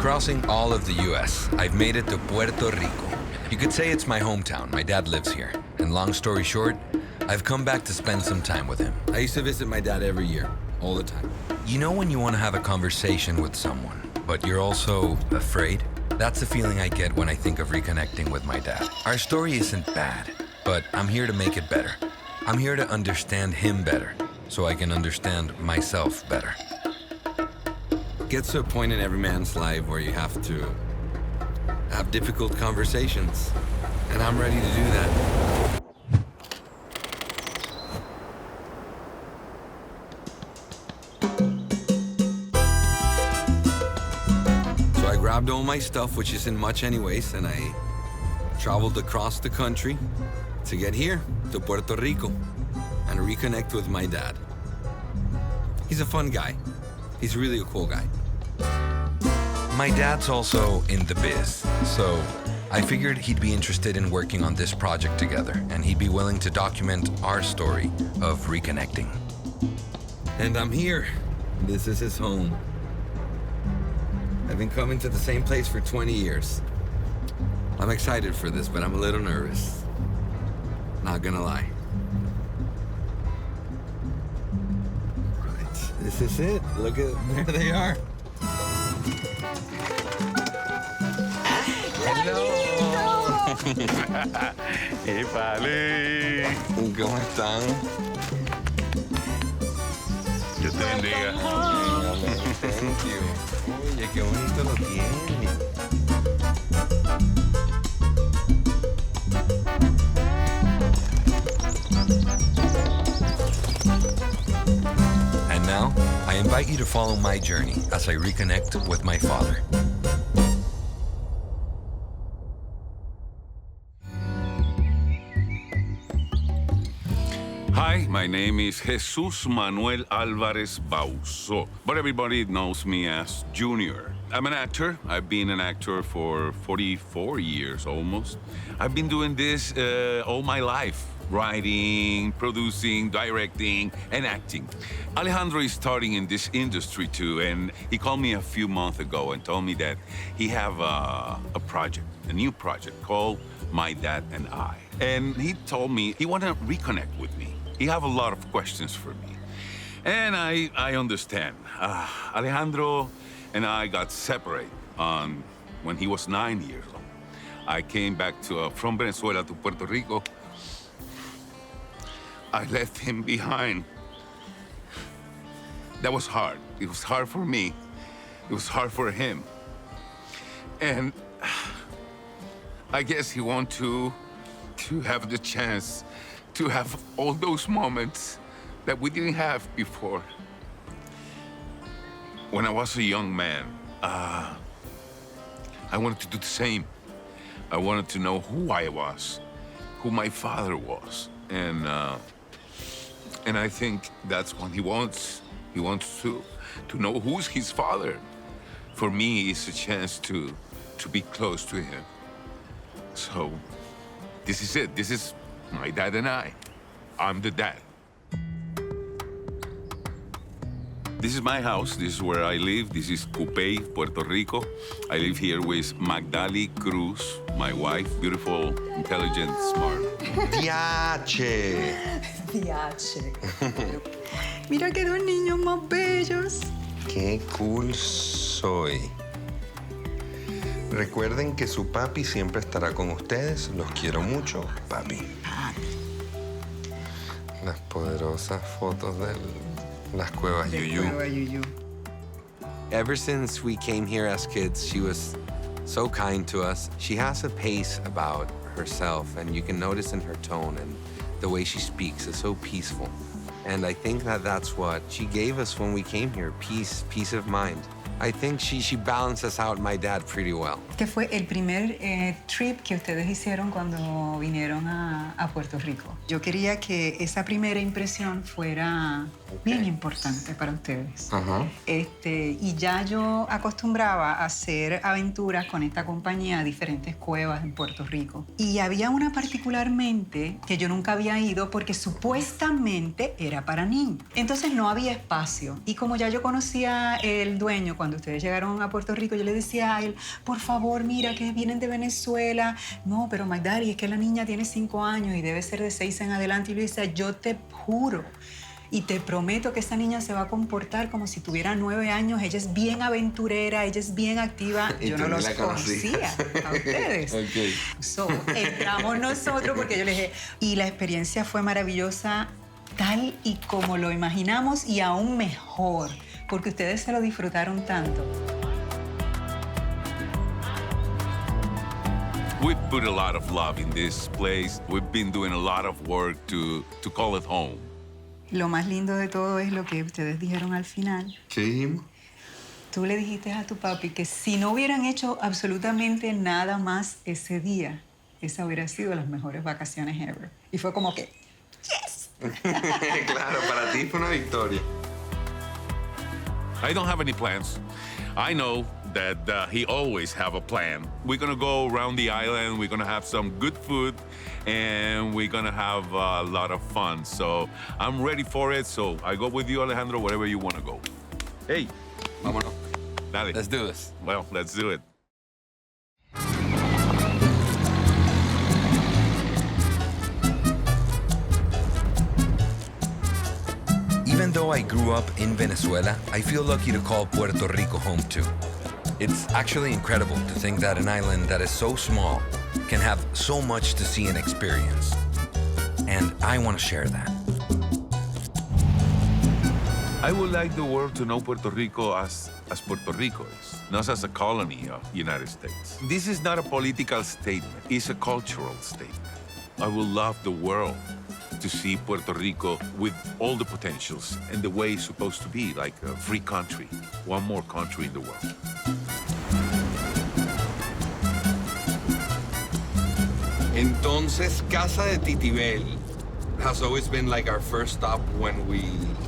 Crossing all of the U.S., I've made it to Puerto Rico. You could say it's my hometown. My dad lives here. And long story short, I've come back to spend some time with him. I used to visit my dad every year, all the time. You know when you want to have a conversation with someone, but you're also afraid? That's the feeling I get when I think of reconnecting with my dad. Our story isn't bad, but I'm here to make it better. I'm here to understand him better, so I can understand myself better. It gets to a point in every man's life where you have to have difficult conversations, and I'm ready to do that. So I grabbed all my stuff, which isn't much anyways, and I traveled across the country to get here, to Puerto Rico, and reconnect with my dad. He's a fun guy. He's really a cool guy. My dad's also in the biz, so I figured he'd be interested in working on this project together, and he'd be willing to document our story of reconnecting. And I'm here. This is his home. I've been coming to the same place for 20 years. I'm excited for this, but I'm a little nervous. Not gonna lie. Right, this is it. Look at there they are. Hello. ¡Épale! ¿Cómo están? Dios te bendiga. Thank you. Oye, qué bonito lo tiene. And now, I invite you to follow my journey as I reconnect with my father. Hi, my name is Jesus Manuel Alvarez Bauso, but everybody knows me as Junior. I'm an actor. I've been an actor for 44 years almost. I've been doing this all my life. Writing, producing, directing, and acting. Alejandro is starting in this industry too, and he called me a few months ago and told me that he have a project, a new project called My Dad and I. And he told me he want to reconnect with me. He have a lot of questions for me. And I understand. Alejandro and I got separated when he was 9 years old. I came back from Venezuela to Puerto Rico. I left him behind. That was hard. It was hard for me. It was hard for him. And I guess he want to have the chance to have all those moments that we didn't have before. When I was a young man, I wanted to do the same. I wanted to know who I was, who my father was. And I think that's what he wants. He wants to know who's his father. For me, it's a chance to be close to him. So this is it. This is my dad and I. I'm the dad. This is my house. This is where I live. This is Cupey, Puerto Rico. I live here with Magdali Cruz, my wife, beautiful, intelligent, smart. Diache. Diache. Mira que dos niños más bellos. Qué cool soy. Recuerden que su papi siempre estará con ustedes. Los quiero mucho, papi. Las poderosas fotos de las cuevas Yuyu. Ever since we came here as kids, she was so kind to us. She has a pace about herself, and you can notice in her tone and the way she speaks is so peaceful. And I think that's what she gave us when we came here, peace of mind. I think she balances out my dad pretty well. Este fue el primer trip que ustedes hicieron cuando vinieron a Puerto Rico. Yo quería que esa primera impresión fuera bien importante para ustedes. Y ya yo acostumbraba a hacer aventuras con esta compañía a diferentes cuevas en Puerto Rico. Y había una particularmente que yo nunca había ido porque supuestamente era para niños. Entonces no había espacio. Y como ya yo conocía el dueño cuando ustedes llegaron a Puerto Rico, yo le decía a él, por favor, mira que vienen de Venezuela. No, pero my daddy, es que la niña tiene 5 años y debe ser de 6 en adelante. Y yo le decía, yo te juro y te prometo que esa niña se va a comportar como si tuviera 9 años. Ella es bien aventurera, ella es bien activa. Yo no los conocía a ustedes. Okay. So, entramos nosotros porque yo les dije, y la experiencia fue maravillosa, tal y como lo imaginamos y aún mejor, porque ustedes se lo disfrutaron tanto. We put a lot of love in this place. We've been doing a lot of work to call it home. Lo más lindo de todo es lo que ustedes dijeron al final. ¿Qué dijimos? Tú le dijiste a tu papi que si no hubieran hecho absolutamente nada más ese día, esa hubiera sido las mejores vacaciones ever. Y fue como que, ¡yes! Claro, para ti fue una victoria. I don't have any plans. I know that he always have a plan. We're gonna go around the island. We're gonna have some good food, and we're gonna have a lot of fun. So I'm ready for it. So I go with you, Alejandro, wherever you wanna go. Hey, Vámonos. dale. Let's do this. Well, let's do it. Even though I grew up in Venezuela, I feel lucky to call Puerto Rico home too. It's actually incredible to think that an island that is so small can have so much to see and experience. And I want to share that. I would like the world to know Puerto Rico as Puerto Rico is, not as a colony of the United States. This is not a political statement, it's a cultural statement. I would love the world to see Puerto Rico with all the potentials and the way it's supposed to be, like a free country, one more country in the world. Entonces, Casa de Titibel has always been like our first stop when we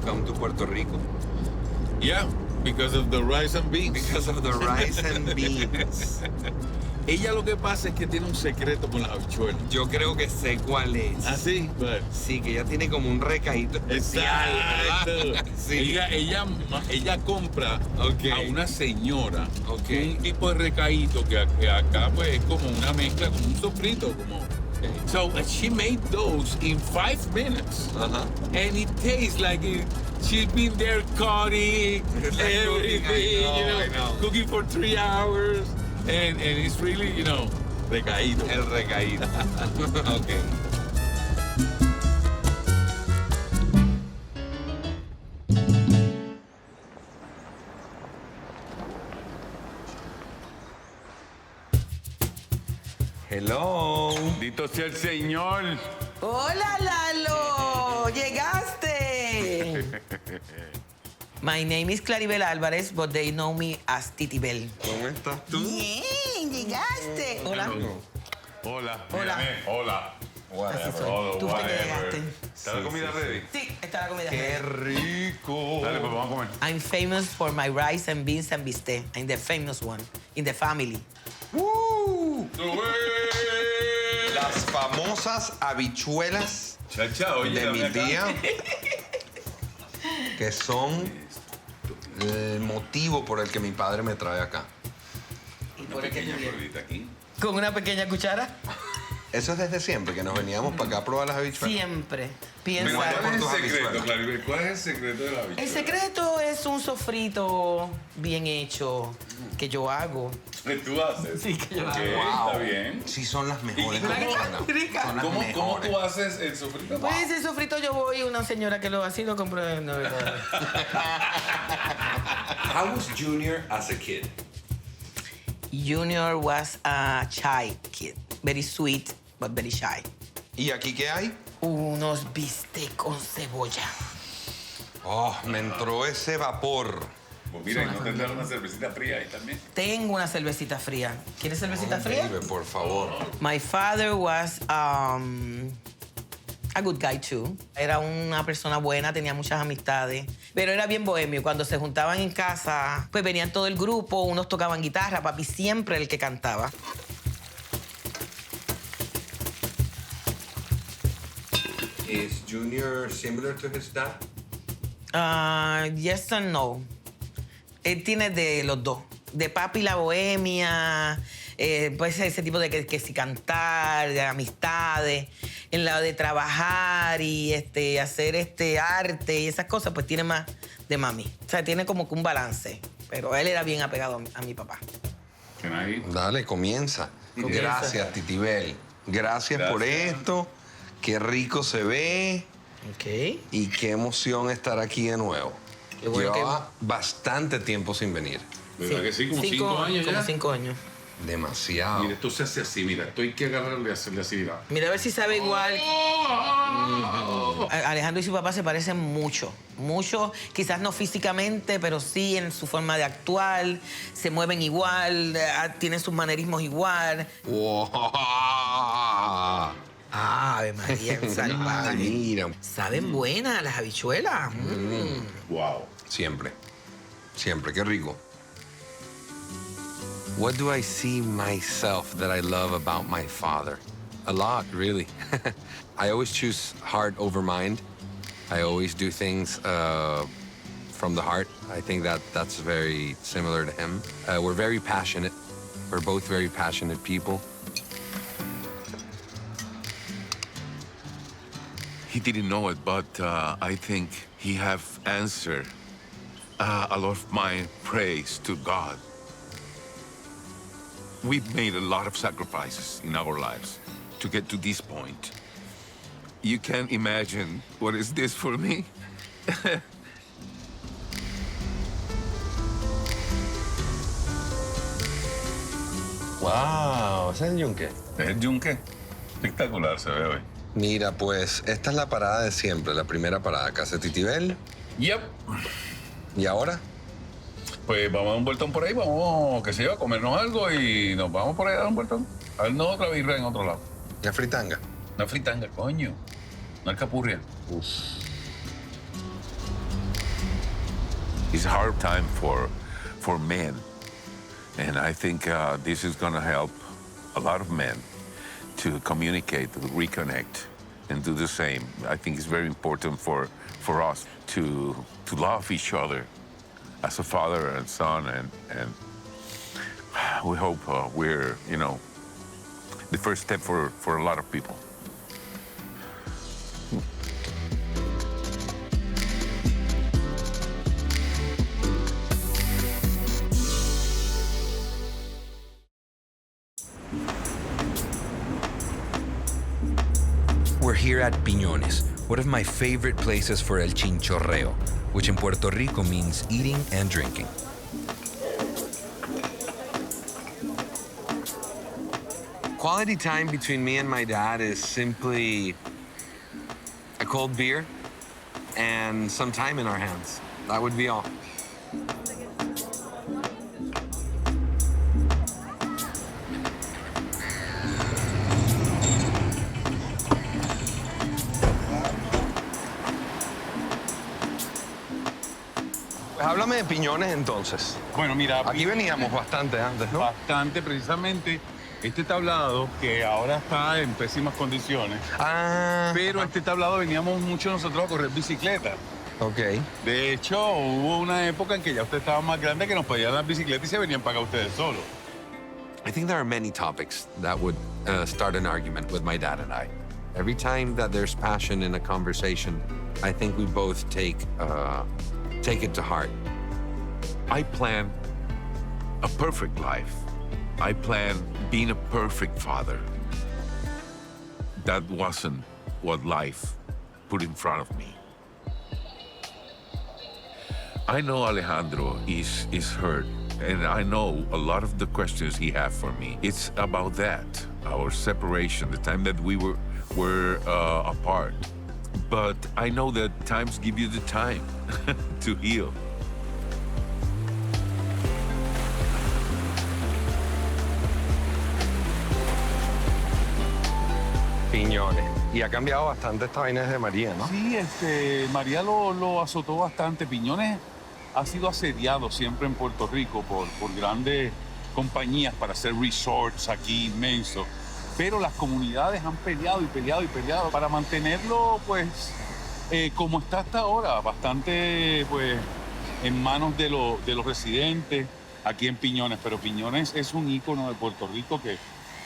come to Puerto Rico. Yeah, because of the rice and beans. Because of the rice and beans. Ella lo que pasa es que tiene un secreto con las habichuelas. Yo creo que sé cuál es. ¿Ah, sí? But... Sí, que ella tiene como un recaíto especial, ¿verdad? Sí. Ella compra Okay. a una señora Okay. un tipo de recaíto que acá pues es como una mezcla, como un sofrito, como... So she made those in 5 minutes. Ajá. And it tastes like she's been there cutting, It's like everything, cooking, I know. cooking for 3 hours. And it's really, recaído. El recaíto. Ok. Hello. Bendito sea el Señor. Hola, Lalo. Llegaste. My name is Claribel Alvarez, but they know me as Titibel. ¿Cómo estás tú? Bien, llegaste. Hola. Hola. Hola. Mírame. Hola. Así soy. Todo, Tú fuiste que whatever. llegaste. ¿Está la comida ready? Sí, está la comida. ¡Qué rico! Dale, pues vamos a comer. I'm famous for my rice and beans and bistec. I'm the famous one in the family. Las famosas habichuelas Chacha, oye, de mi dame acá. tía, que son el motivo por el que mi padre me trae acá. Una pequeña pruebita aquí. Con una pequeña cuchara. Eso es desde siempre, que nos veníamos para acá a probar las habichuelas. Siempre. Pero Piensa. Bueno, ¿cuál es tus el secreto, habichuelas. Claribel? ¿Cuál es el secreto de la habichuela? El secreto es un sofrito bien hecho que yo hago. ¿Que tú haces? Sí, que yo Ok, hago. está bien. Sí, son las mejores ¿Y cómo- habichuelas. rica? Son las ¿Cómo mejores. tú haces el sofrito? Pues el sofrito yo voy, una señora que lo hace y lo compro. No, How was Junior as a kid? Junior was a shy kid. Very sweet, but very shy. ¿Y aquí qué hay? Unos bistec con cebolla. Oh, me entró ese vapor. Pues mira, ¿no tendrás una cervecita fría ahí también? Tengo una cervecita fría. ¿Quieres cervecita fría? Baby, por favor. My father was a good guy too. Era una persona buena, tenía muchas amistades, pero era bien bohemio. Cuando se juntaban en casa, pues venían todo el grupo, unos tocaban guitarra, papi siempre el que cantaba. Is Junior similar to his dad? Yes and no. Él tiene de los dos. De papi la bohemia, pues ese tipo de que si cantar, de amistades, en la de trabajar y hacer arte y esas cosas, pues tiene más de mami. O sea, tiene como que un balance. Pero él era bien apegado a mi papá. Dale, comienza. Gracias, Titibel. Gracias por esto. Qué rico se ve. Ok. Y qué emoción estar aquí de nuevo. Qué bueno. Llevaba bastante tiempo sin venir. ¿Verdad que sí? Como 5 años ya. Como 5 años. Demasiado. Mira, esto se hace así, mira. Esto hay que agarrarle y hacerle así, mira. Mira a ver si sabe igual. Alejandro y su papá se parecen mucho. Mucho, quizás no físicamente, pero sí en su forma de actuar. Se mueven igual, tienen sus manerismos igual. ¡Wow! Ave María, salvaje. Mira. Saben buenas las habichuelas. Wow. Siempre. Siempre. Qué rico. What do I see myself that I love about my father? A lot, really. I always choose heart over mind. I always do things from the heart. I think that's very similar to him. We're very passionate. We're both very passionate people. He didn't know it, but I think he have answered a lot of my praise to God. We've made a lot of sacrifices in our lives to get to this point. You can't imagine what is this for me. Wow, ¿ese es el yunque? ¿Es el yunque? Espectacular se ve hoy. Mira, pues esta es la parada de siempre, la primera parada, Casa Titibel. Yep. ¿Y ahora? Pues vamos a dar un vueltón por ahí, vamos, qué sé yo, a comernos algo y nos vamos por ahí a dar un vueltón. A darnos otra birra en otro lado. La fritanga. Una fritanga, coño. Una alcapurria. It's a hard time for men. And I think this is going to help a lot of men to communicate, to reconnect, and do the same. I think it's very important for us to love each other as a father and son, and we hope we're, the first step for a lot of people. We're here at Piñones, one of my favorite places for el chinchorreo, which in Puerto Rico means eating and drinking. Quality time between me and my dad is simply a cold beer and some time in our hands. That would be all. Pues háblame de Piñones entonces. Bueno, mira, Aquí veníamos bastante antes, ¿no? bastante precisamente este tablado que ahora está en pésimas condiciones. Ah, Pero este tablado veníamos mucho nosotros a correr bicicleta. ok. De hecho, hubo una época en que ya usted estaba más grande que nos pedían las bicicletas y se venían para acá ustedes solos. I think there are many topics that would start an argument with my dad and I. Every time that there's passion in a conversation, I think we both take it to heart. I plan a perfect life. I plan being a perfect father. That wasn't what life put in front of me. I know Alejandro is hurt, and I know a lot of the questions he has for me. It's about that, our separation, the time that we were apart. But I know that times give you the time to heal. Piñones. Y ha cambiado bastante esta vaina desde María, ¿no? Sí, María lo azotó bastante. Piñones ha sido asediado siempre en Puerto Rico por grandes compañías para hacer resorts aquí inmensos. Pero las comunidades han peleado y peleado y peleado para mantenerlo, pues, como está hasta ahora, bastante, pues, en manos de los residentes aquí en Piñones, pero Piñones es un ícono de Puerto Rico que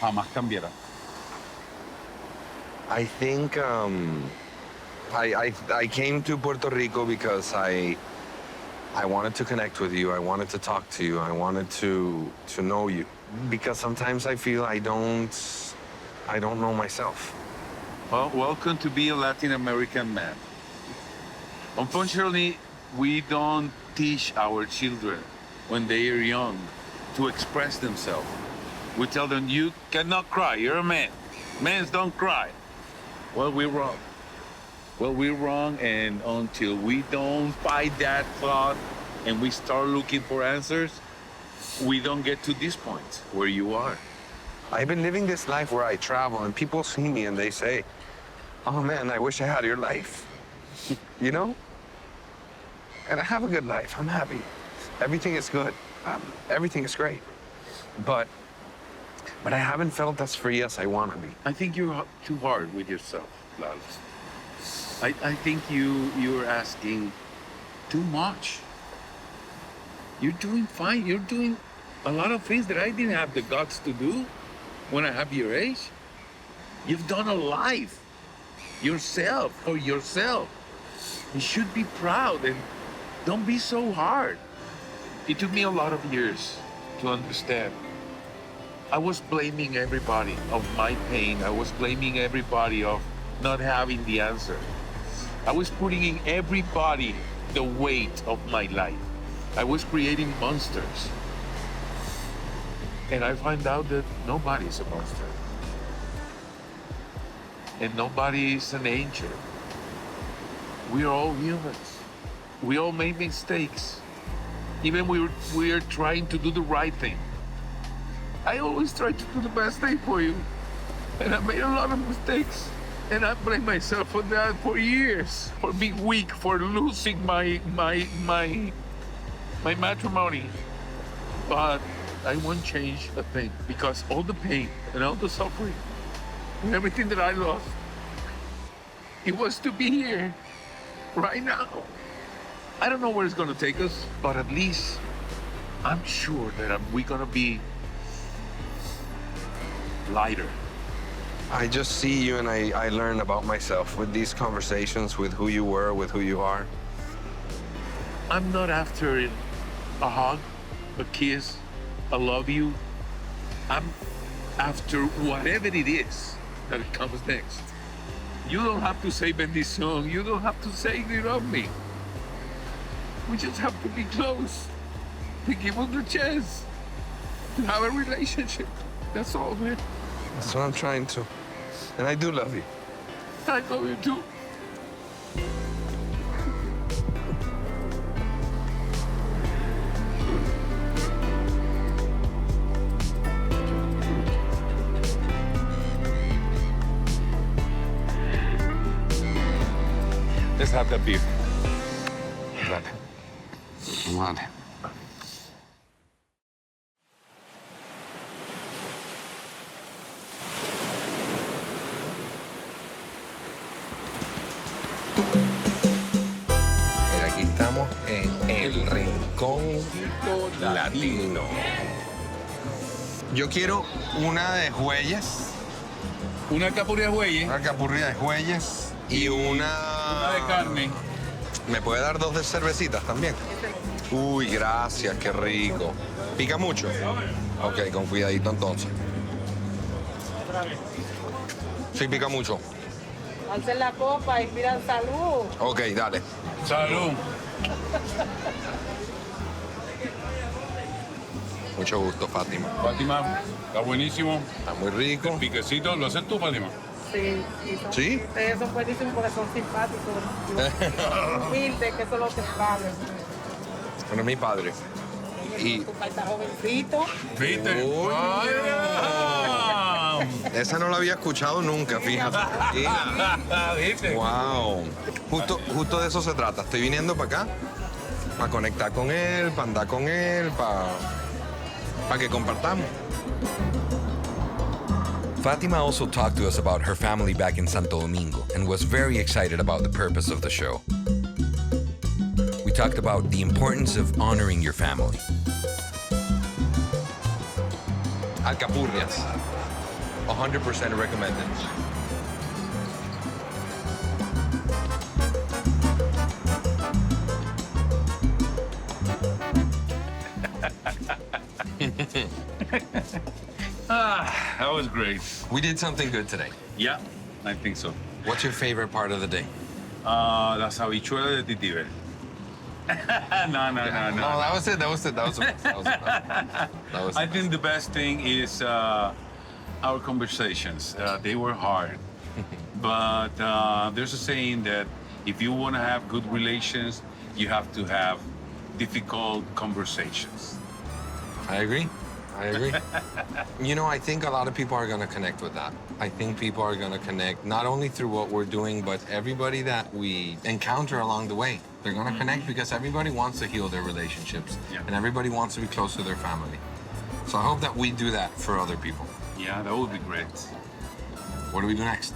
jamás cambiará. I think I came to Puerto Rico because I wanted to connect with you. I wanted to talk to you. I wanted to know you. Because sometimes I feel I don't know myself. Well, welcome to be a Latin American man. Unfortunately, we don't teach our children when they are young to express themselves. We tell them, you cannot cry, you're a man. Men don't cry. Well, we're wrong. Well, we're wrong, and until we don't fight that thought and we start looking for answers, we don't get to this point where you are. I've been living this life where I travel and people see me and they say, oh man, I wish I had your life. You know? And I have a good life. I'm happy. Everything is good. Everything is great. But I haven't felt as free as I want to be. I think you're too hard with yourself, Lalo. I think you're asking too much. You're doing fine. You're doing a lot of things that I didn't have the guts to do when I have your age. You've done a life yourself for yourself. You should be proud and don't be so hard. It took me a lot of years to understand. I was blaming everybody of my pain. I was blaming everybody of not having the answer. I was putting in everybody the weight of my life. I was creating monsters. And I find out that nobody's a monster. And nobody is an angel. We are all humans. We all make mistakes. Even we are trying to do the right thing. I always try to do the best thing for you. And I made a lot of mistakes. And I blame myself for that for years. For being weak, for losing my matrimony. But I won't change a thing because all the pain and all the suffering and everything that I lost, it was to be here right now. I don't know where it's gonna take us, but at least I'm sure that we're gonna be lighter. I just see you and I learn about myself with these conversations, with who you were, with who you are. I'm not after a hug, a kiss, a love you. I'm after whatever it is that comes next. You don't have to say bendición. You don't have to say you love me. We just have to be close, to give us the chance to have a relationship. That's all, man. That's what I'm trying to. And I do love you. I love you too. Let's have that beer. Dale. Vale. Mira, aquí estamos en el Rincón Latino. Yo quiero una de jueyes, Una capurria de buey, una capurria de jueyes y una de carne. ¿Me puede dar 2 de cervecitas también? Uy, gracias, qué rico. ¿Pica mucho? Ok, con cuidadito entonces. Sí, pica mucho. Alcen la copa y pidan salud. Ok, dale. Salud. Mucho gusto, Fátima. Fátima, está buenísimo. Está muy rico. El piquecito, ¿lo haces tú, Fátima? Sí, son, ¿Sí? ustedes son buenísimos porque son simpáticos. Humildes, que eso es lo que vale. Bueno, es mi padre. Y Tu papá está jovencito. ¿Viste? Uy. ¡Ay! esa no la había escuchado nunca, fíjate. ¿Viste? Wow. Justo de eso se trata. Estoy viniendo para acá, para conectar con él, para andar con él, para que compartamos. Fatima also talked to us about her family back in Santo Domingo and was very excited about the purpose of the show. We talked about the importance of honoring your family. Alcapurrias. 100% recommended. That was great. We did something good today. Yeah, I think so. What's your favorite part of the day? Las habichuelas de Titibel. No, that was it. That was I think the best thing is our conversations. They were hard, but there's a saying that if you want to have good relations, you have to have difficult conversations. I agree. You know, I think a lot of people are going to connect with that. I think people are going to connect not only through what we're doing, but everybody that we encounter along the way. They're going to connect because everybody wants to heal their relationships and everybody wants to be close to their family. So I hope that we do that for other people. Yeah, that would be great. What do we do next?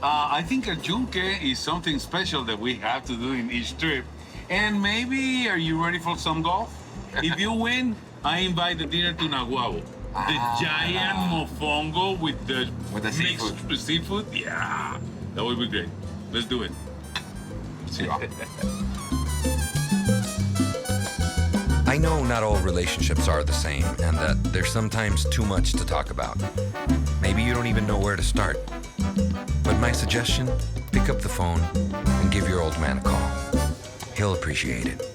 I think el yunque is something special that we have to do in each trip. And maybe, are you ready for some golf? If you win, I invite the dinner to Naguabo. The giant mofongo with the seafood. Mixed seafood. Yeah, that would be great. Let's do it. See you. I know not all relationships are the same and that there's sometimes too much to talk about. Maybe you don't even know where to start. But my suggestion, pick up the phone and give your old man a call. He'll appreciate it.